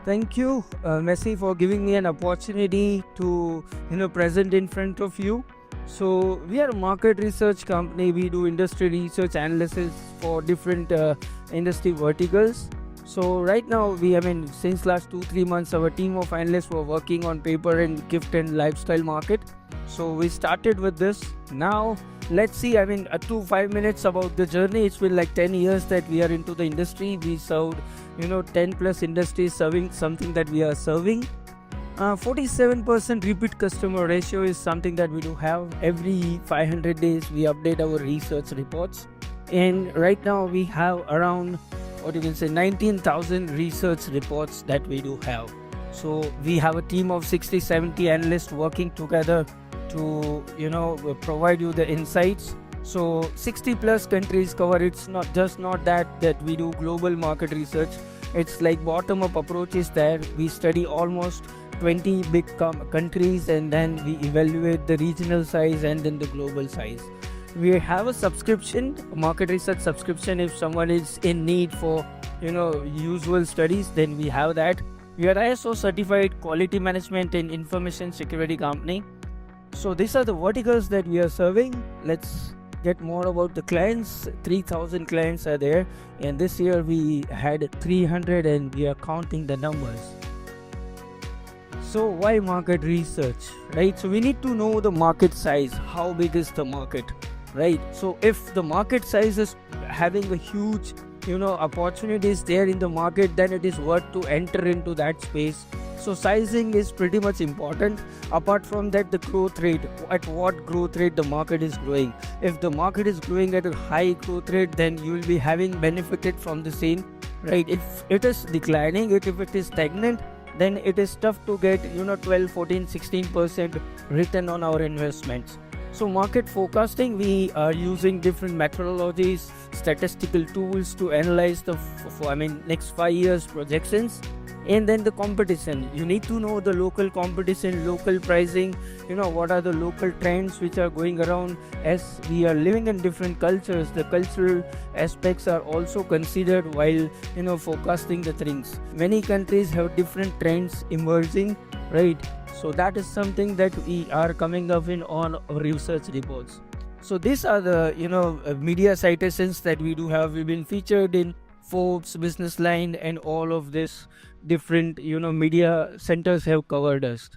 Thank you, Messi, for giving me an opportunity to present in front of you. So we are a market research company. We do industry research analysis for different industry verticals. So right now since last 2-3 months our team of analysts were working on paper and gift and lifestyle market. So we started with this. Now let's see, 2 5 minutes about the journey. It's been like 10 years that we are into the industry. We served 10 plus industries serving something that we are serving. 47% repeat customer ratio is something that we do have. Every 500 days we update our research reports, and right now we have around 19,000 research reports that we do have. So we have a team of 60-70 analysts working together to provide you the insights. So 60 plus countries cover. It's not that we do global market research. It's like bottom up approach is there. We study almost 20 big countries, and then we evaluate the regional size and then the global size. We have a subscription, market research subscription. If someone is in need for usual studies, then we have that. We are ISO certified quality management and information security company. So these are the verticals that we are serving. Let's get more about the clients. 3,000 clients are there, and this year we had 300, and we are counting the numbers. So why market research, right? So we need to know the market size. How big is the market, right? So if the market size is having a huge opportunities there in the market, then it is worth to enter into that space. So sizing is pretty much important. Apart from that, the growth rate, at what growth rate the market is growing. If the market is growing at a high growth rate, then you will be having benefited from the same, right? If it is declining, if it is stagnant, then it is tough to get 12, 14, 16% return on our investments. So market forecasting, we are using different methodologies, statistical tools to analyze the next 5 years projections. And then the competition, you need to know the local competition, local pricing, what are the local trends which are going around. As we are living in different cultures, the cultural aspects are also considered while forecasting the things. Many countries have different trends emerging, right? So that is something that we are coming up in on our research reports. So these are the media citations that we do have. We've been featured in Forbes, Business Line, and all of this different media centers have covered us.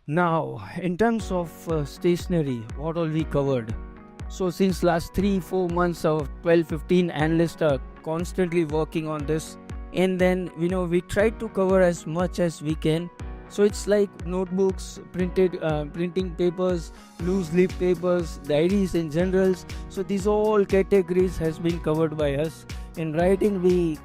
Now in terms of stationery, what all we covered. So since last 3-4 months, our 12-15 analysts are constantly working on this, and then we try to cover as much as we can. So it's like notebooks, printing papers, loose leaf papers, diaries in generals. So these all categories has been covered by us. In writing, we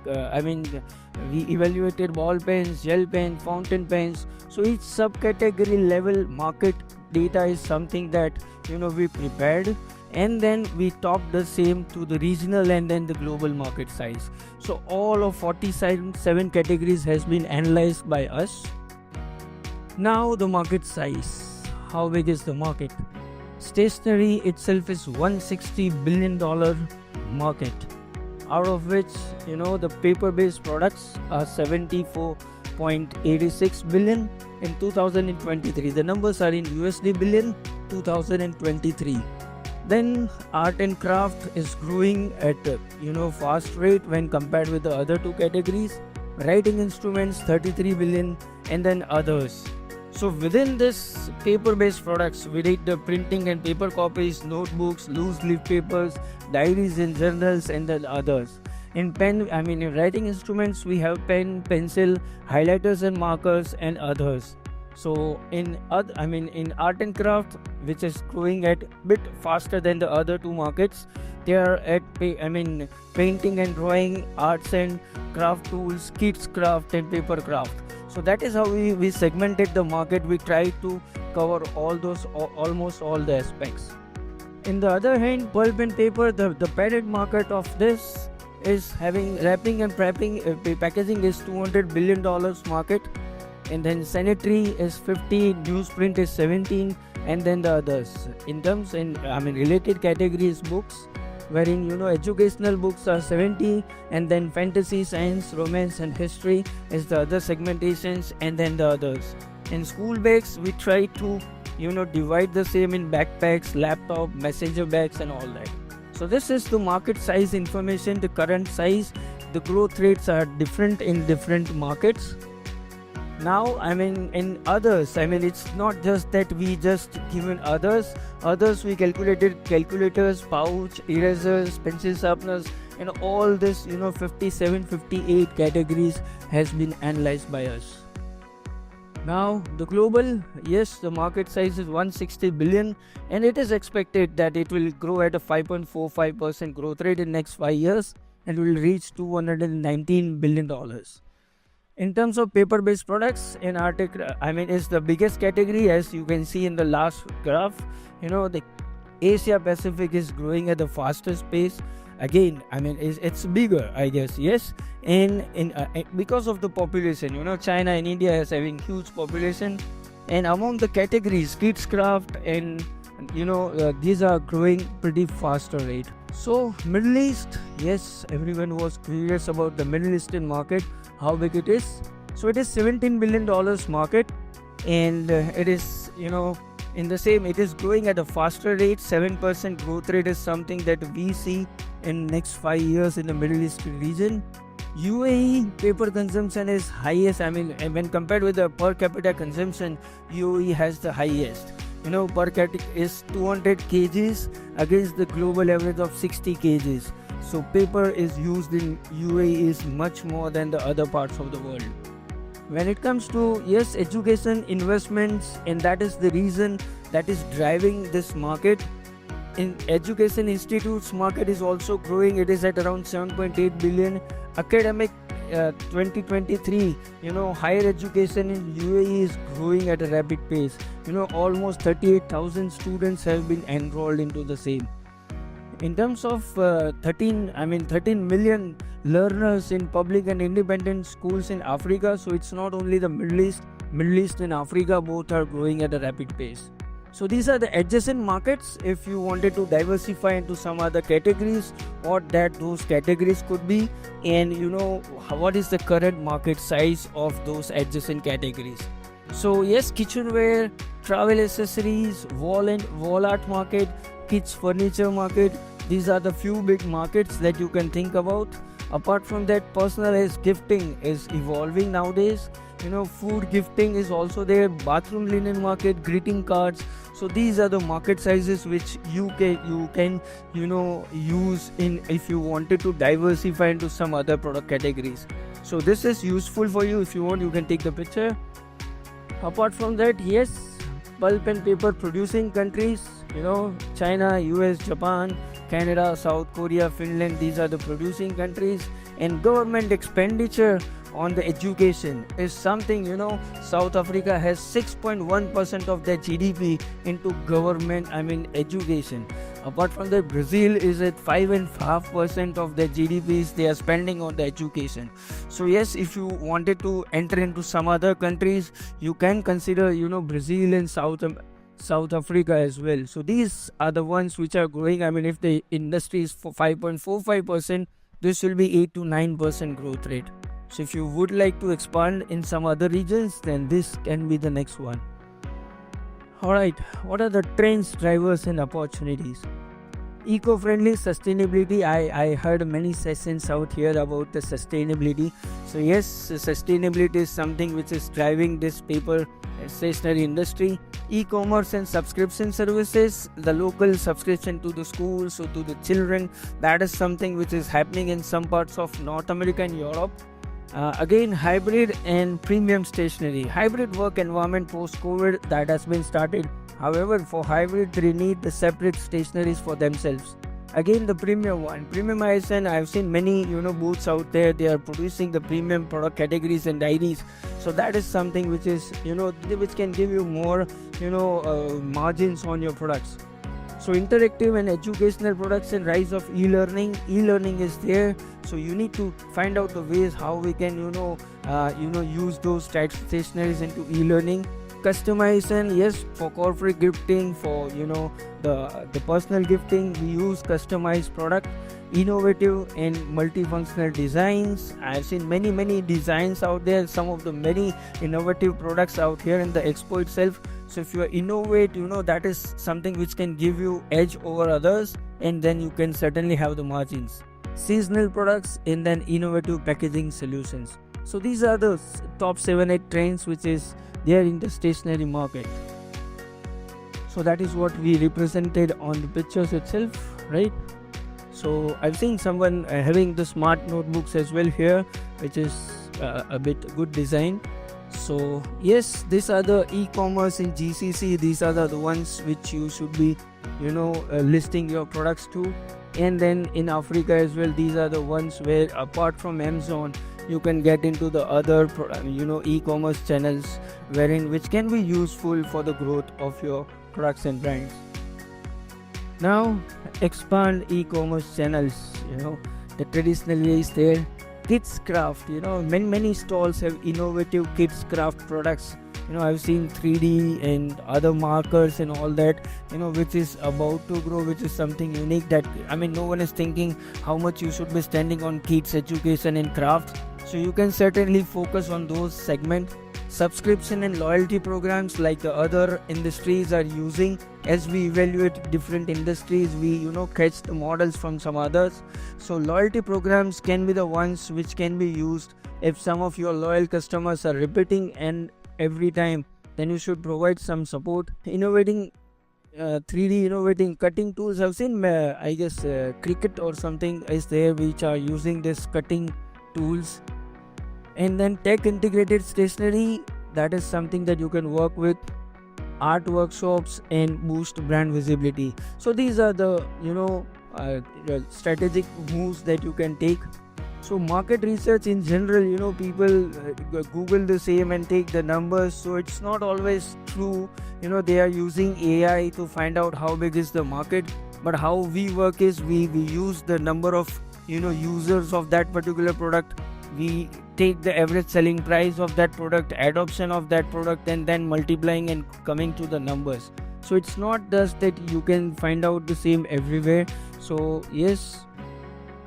evaluated ball pens, gel pens, fountain pens. So each subcategory level market data is something that we prepared, and then we topped the same to the regional and then the global market size. So all of 47 categories has been analyzed by us. Now the market size. How big is the market? Stationery itself is $160 billion market, out of which the paper-based products are 74.86 billion in 2023. The numbers are in USD billion 2023. Then art and craft is growing at fast rate when compared with the other two categories. Writing instruments 33 billion, and then others. So within this paper-based products, we did the printing and paper copies, notebooks, loose leaf papers, diaries and journals, and then others. In writing instruments, we have pen, pencil, highlighters and markers, and others. So in art and craft, which is growing at bit faster than the other two markets, they are at painting and drawing, arts and craft tools, kids craft, and paper craft. So that is how we segmented the market. We try to cover all those, almost all the aspects. In the other hand, pulp and paper, the parent market of this is having wrapping and packaging is $200 billion market, and then sanitary is 50, newsprint is 17, and then the others. In related categories, books, wherein educational books are 70, and then fantasy, science, romance and history is the other segmentations, and then the others. In school bags we try to divide the same in backpacks, laptop, messenger bags and all that. So this is the market size information, the current size. The growth rates are different in different markets. Now in others, it's not just that we just given others we calculated calculators, pouch, erasers, pencil sharpeners, and all this 57, 58 categories has been analyzed by us. Now the global, yes, the market size is 160 billion, and it is expected that it will grow at a 5.45% growth rate in next 5 years and will reach $219 billion. In terms of paper-based products, in is the biggest category, as you can see in the last graph. The Asia Pacific is growing at the fastest pace. Again, it's bigger, I guess, yes. And because of the population, China and India is having huge population, and among the categories, kids craft and these are growing pretty faster rate. So Middle East, yes, everyone was curious about the Middle Eastern market, how big it is. So it is $17 billion market, and it is in the same, it is growing at a faster rate. 7% growth rate is something that we see in next 5 years in the Middle East region. UAE paper consumption is highest. When compared with the per capita consumption, UAE has the highest. Per capita is 200 kgs against the global average of 60 kgs. So paper is used in UAE is much more than the other parts of the world. When it comes to, yes, education investments, and that is the reason that is driving this market. In education institutes market is also growing. It is at around 7.8 billion. Academic 2023, higher education in UAE is growing at a rapid pace. Almost 38,000 students have been enrolled into the same. In terms of 13 million learners in public and independent schools in Africa. So it's not only the Middle East and Africa both are growing at a rapid pace. So these are the adjacent markets. If you wanted to diversify into some other categories, what those categories could be, and what is the current market size of those adjacent categories. So yes, kitchenware, travel accessories, wall art market, kids furniture market, these are the few big markets that you can think about. Apart from that, personalized gifting is evolving nowadays. Food gifting is also there, bathroom linen market, greeting cards. So these are the market sizes which you can use in if you wanted to diversify into some other product categories. So this is useful for you. If you want, you can take the picture. Apart from that, yes, pulp and paper producing countries, China, US, Japan, Canada, South Korea, Finland, these are the producing countries. And government expenditure on the education is something, South Africa has 6.1% of their GDP into government, education. Apart from that, Brazil is at 5.5% of their GDPs they are spending on the education. So yes, if you wanted to enter into some other countries, you can consider, Brazil and South Africa as well. So these are the ones which are growing. If the industry is for 5.45%, this will be 8 to 9% growth rate. So if you would like to expand in some other regions, then this can be the next one. Alright, what are the trends, drivers and opportunities? Eco-friendly sustainability. I heard many sessions out here about the sustainability. So yes, sustainability is something which is driving this paper and stationery industry. E-commerce and subscription services, the local subscription to the schools or to the children, that is something which is happening in some parts of North America and Europe. Again, hybrid and premium stationery. Hybrid work environment post-COVID, that has been started. However, for hybrid, they need the separate stationeries for themselves. Again, the premium one, premiumization. I've seen many booths out there. They are producing the premium product categories and diaries. So that is something which is which can give you more margins on your products. So interactive and educational products and rise of e-learning. E-learning is there. So you need to find out the ways how we can use those stationaries into e-learning. customization, yes, for corporate gifting, for the personal gifting, we use customized product, innovative and multifunctional designs. I've seen many designs out there, some of the many innovative products out here in the expo itself. So if you are innovate, that is something which can give you edge over others, and then you can certainly have the margins. Seasonal products and then innovative packaging solutions. So these are the top 7-8 trends which is there in the stationery market. So that is what we represented on the pictures itself, right? So I've seen someone having the smart notebooks as well here, which is a bit good design. So yes, these are the e-commerce in GCC. These are the ones which you should be listing your products to. And then in Africa as well, these are the ones where apart from Amazon, you can get into the other e-commerce channels which can be useful for the growth of your products and brands. Now expand e-commerce channels. The traditionally is there. Kids craft, many stalls have innovative kids craft products. I've seen 3D and other markers and all that, which is about to grow, which is something unique that no one is thinking how much you should be spending on kids education and crafts. So you can certainly focus on those segments. Subscription and loyalty programs like the other industries are using. As we evaluate different industries, we catch the models from some others. So loyalty programs can be the ones which can be used if some of your loyal customers are repeating and every time, then you should provide some support. Innovating 3D innovating cutting tools. I've seen Cricut or something is there which are using this cutting tools. And then tech integrated stationery, that is something that you can work with. Art workshops and boost brand visibility. So these are the strategic moves that you can take. So market research in general, people Google the same and take the numbers. So it's not always true. They are using AI to find out how big is the market. But how we work is we use the number of users of that particular product. We take the average selling price of that product, adoption of that product, and then multiplying and coming to the numbers. So it's not just that you can find out the same everywhere. So yes,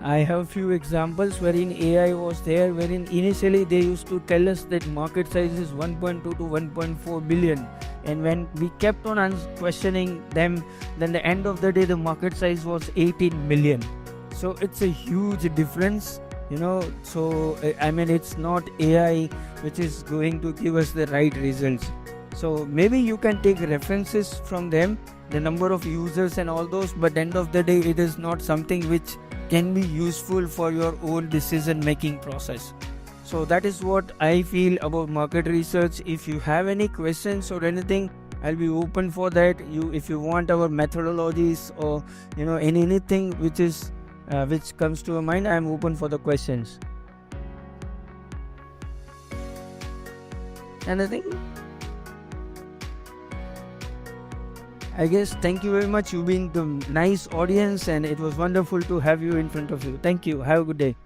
I have a few examples wherein AI was there, wherein initially they used to tell us that market size is 1.2 to 1.4 billion. And when we kept on questioning them, then the end of the day the market size was 18 million. So it's a huge difference. So it's not AI which is going to give us the right results. So maybe you can take references from them, the number of users and all those, but end of the day it is not something which can be useful for your own decision making process. So that is what I feel about market research. If you have any questions or anything, I'll be open for that. If you want our methodologies or anything which comes to your mind, I'm open for the questions. Anything? I guess thank you very much. You've been the nice audience and it was wonderful to have you in front of you. Thank you. Have a good day.